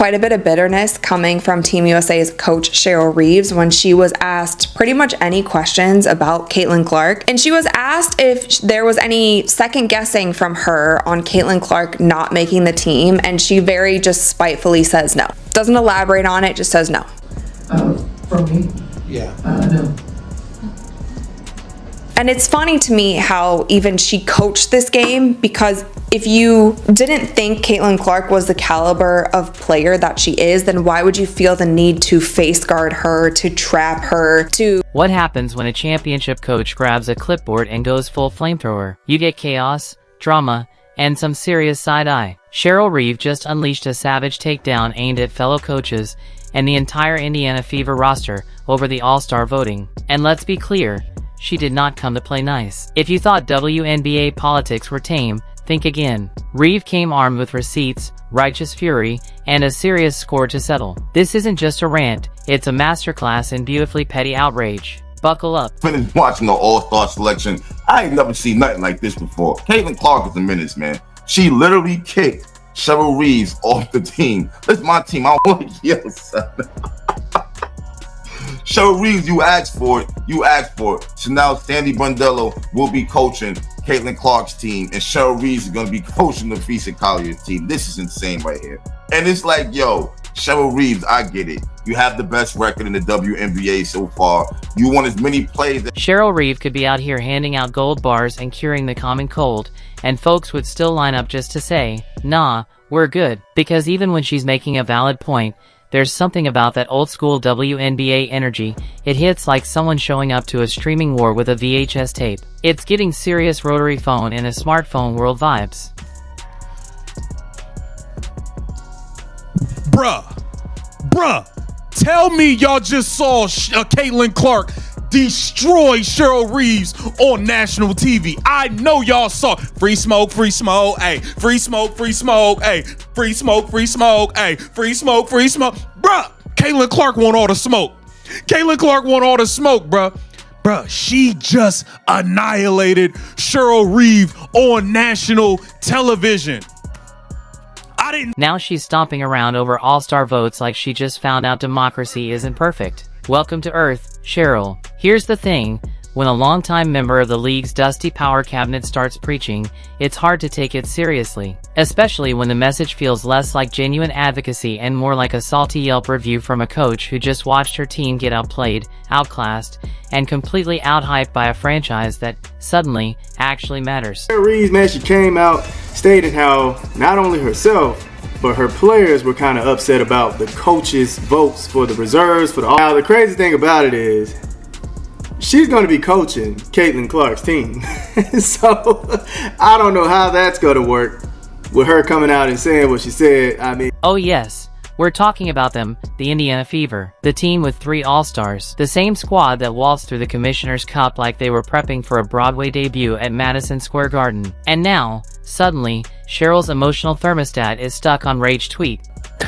quite a bit of bitterness coming from Team USA's coach Cheryl Reeves when she was asked pretty much any questions about Caitlin Clark. And she was asked if there was any second guessing from her on Caitlin Clark not making the team, and she very just spitefully says no. Doesn't elaborate on it, just says no. For me? Yeah. No. And it's funny to me how even she coached this game, because if you didn't think Caitlin Clark was the caliber of player that she is, then why would you feel the need to face guard her, to trap her, to... What happens when a championship coach grabs a clipboard and goes full flamethrower? You get chaos, drama, and some serious side-eye. Cheryl Reeve just unleashed a savage takedown aimed at fellow coaches and the entire Indiana Fever roster over the All-Star voting. And let's be clear, she did not come to play nice. If you thought WNBA politics were tame, think again. Reeve came armed with receipts, righteous fury, and a serious score to settle. This isn't just a rant, it's a masterclass in beautifully petty outrage. Buckle up. Finished watching the All-Star selection. I ain't never seen nothing like this before. Caitlin Clark is a menace, man. She literally kicked Cheryl Reeves off the team. That's my team. I don't want to yell, son. Cheryl Reeves, you asked for it. You asked for it. So now Sandy Brondello will be coaching Caitlin Clark's team, and Cheryl Reeves is going to be coaching the Fisa Collier's team. This is insane right here. And it's like, yo, Cheryl Reeves, I get it. You have the best record in the WNBA so far. You want as many plays. Cheryl Reeve could be out here handing out gold bars and curing the common cold, and folks would still line up just to say, nah, we're good. Because even when she's making a valid point, there's something about that old school WNBA energy. It hits like someone showing up to a streaming war with a VHS tape. It's getting serious rotary phone and a smartphone world vibes. Bruh, tell me y'all just saw Caitlin Clark destroy Cheryl Reeves on national TV. I know y'all saw free smoke, ayy, free smoke, ayy, free smoke, ayy, free smoke. Bruh, Caitlin Clark want all the smoke. Bruh, she just annihilated Cheryl Reeve on national television. Now she's stomping around over all-star votes like she just found out democracy isn't perfect. Welcome to Earth, Cheryl. Here's the thing, when a longtime member of the league's dusty power cabinet starts preaching, it's hard to take it seriously. Especially when the message feels less like genuine advocacy and more like a salty Yelp review from a coach who just watched her team get outplayed, outclassed, and completely outhyped by a franchise that, suddenly, actually matters. Reeves, man, she came out stating how not only herself, but her players were kind of upset about the coaches' votes for the reserves, for the all. Now, the crazy thing about it is, she's going to be coaching Caitlin Clark's team. So, I don't know how that's going to work with her coming out and saying what she said. I mean... Oh yes, we're talking about them, the Indiana Fever. The team with 3 All-Stars. The same squad that waltzed through the Commissioner's Cup like they were prepping for a Broadway debut at Madison Square Garden. And now, suddenly, Cheryl's emotional thermostat is stuck on rage tweet.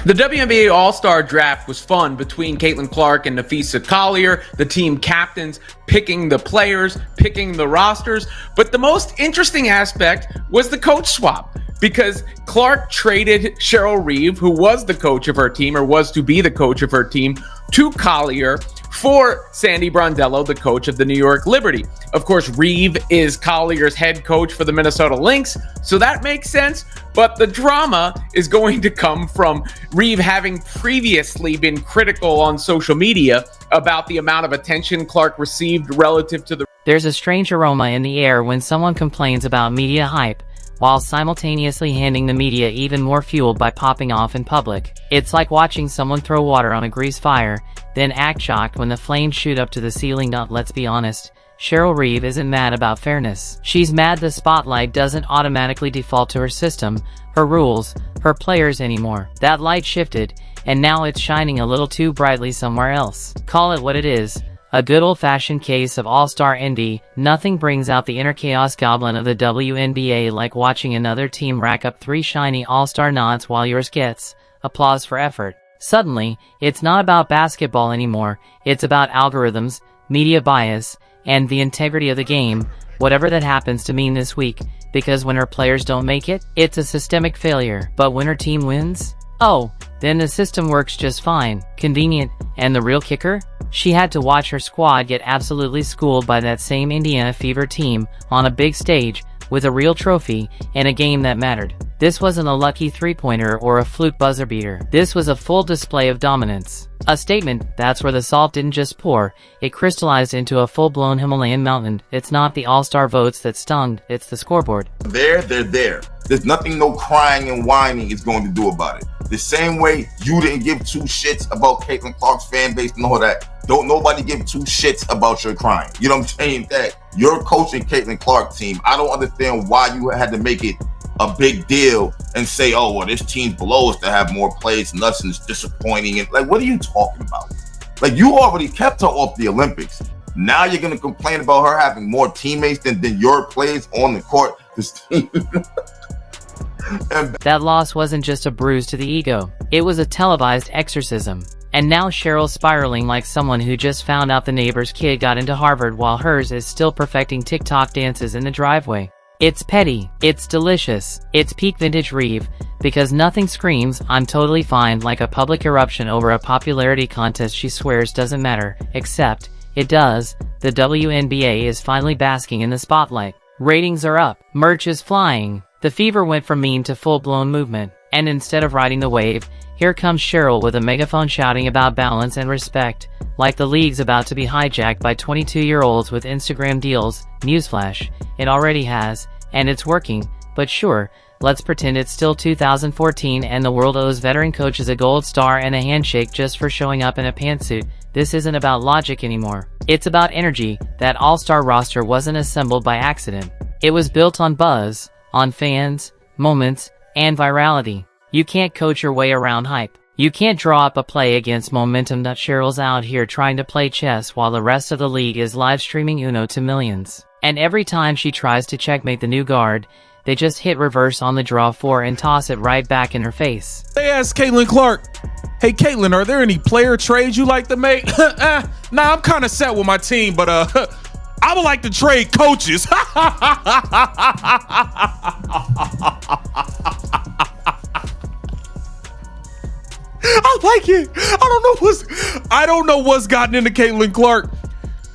The WNBA All-Star Draft was fun between Caitlin Clark and Nafisa Collier, the team captains, picking the players, picking the rosters. But the most interesting aspect was the coach swap, because Clark traded Cheryl Reeve, who was the coach of her team, or was to be the coach of her team, to Collier for Sandy Brondello, the coach of the New York Liberty. Of course, Reeve is Collier's head coach for the Minnesota Lynx, so that makes sense. But the drama is going to come from Reeve having previously been critical on social media about the amount of attention Clark received relative to the... There's a strange aroma in the air when someone complains about media hype, while simultaneously handing the media even more fuel by popping off in public. It's like watching someone throw water on a grease fire, then act shocked when the flames shoot up to the ceiling. Let's be honest, Cheryl Reeve isn't mad about fairness. She's mad the spotlight doesn't automatically default to her system, her rules, her players anymore. That light shifted, and now it's shining a little too brightly somewhere else. Call it what it is. A good old-fashioned case of all-star envy. Nothing brings out the inner chaos goblin of the WNBA like watching another team rack up 3 shiny all-star nods while yours gets applause for effort. Suddenly, it's not about basketball anymore, it's about algorithms, media bias, and the integrity of the game, whatever that happens to mean this week, because when her players don't make it, it's a systemic failure. But when her team wins, Oh, then the system works just fine. Convenient. And the real kicker? She had to watch her squad get absolutely schooled by that same Indiana Fever team on a big stage with a real trophy in a game that mattered. This wasn't a lucky three-pointer or a fluke buzzer beater. This was a full display of dominance. A statement. That's where the salt didn't just pour, it crystallized into a full-blown Himalayan mountain. It's not the all-star votes that stung, it's the scoreboard. They're there. There's nothing no crying and whining is going to do about it. The same way you didn't give two shits about Caitlin Clark's fan base and all that, don't nobody give two shits about your crying. You know what I'm saying? That you're coaching Caitlin Clark's team. I don't understand why you had to make it a big deal and say, oh, well, this team's below us to have more plays and us and it's disappointing. And like, what are you talking about? Like, you already kept her off the Olympics. Now you're going to complain about her having more teammates than your plays on the court. This team. That loss wasn't just a bruise to the ego. It was a televised exorcism. And now Cheryl's spiraling like someone who just found out the neighbor's kid got into Harvard while hers is still perfecting TikTok dances in the driveway. It's petty, it's delicious, it's peak vintage Reeve, because nothing screams, I'm totally fine, like a public eruption over a popularity contest she swears doesn't matter, except, it does. The WNBA is finally basking in the spotlight. Ratings are up, merch is flying, the Fever went from meme to full-blown movement, and instead of riding the wave, here comes Cheryl with a megaphone shouting about balance and respect, like the league's about to be hijacked by 22-year-olds with Instagram deals. Newsflash, it already has, and it's working, but sure, let's pretend it's still 2014 and the world owes veteran coaches a gold star and a handshake just for showing up in a pantsuit. This isn't about logic anymore. It's about energy. That all-star roster wasn't assembled by accident. It was built on buzz, on fans, moments, and virality. You can't coach your way around hype. You can't draw up a play against momentum. That Cheryl's out here trying to play chess while the rest of the league is live streaming Uno to millions. And every time she tries to checkmate the new guard, they just hit reverse on the draw 4 and toss it right back in her face. They asked Caitlin Clark, hey Caitlin, are there any player trades you like to make? Nah, I'm kind of set with my team, but I would like to trade coaches. I like it. I don't know what's gotten into Caitlin Clark.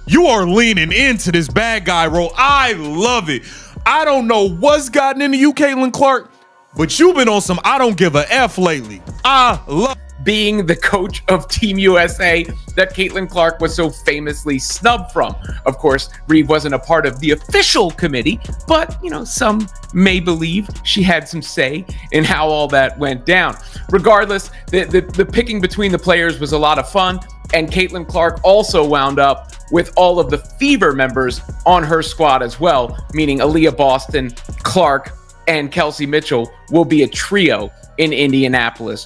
You are leaning into this bad guy role. I love it. I don't know what's gotten into you, Caitlin Clark, but you've been on some I don't give a F lately. I love being the coach of Team USA that Caitlin Clark was so famously snubbed from. Of course, Reeve wasn't a part of the official committee, but, some may believe she had some say in how all that went down. Regardless, the picking between the players was a lot of fun, and Caitlin Clark also wound up with all of the Fever members on her squad as well, meaning Aaliyah Boston, Clark, and Kelsey Mitchell will be a trio in Indianapolis.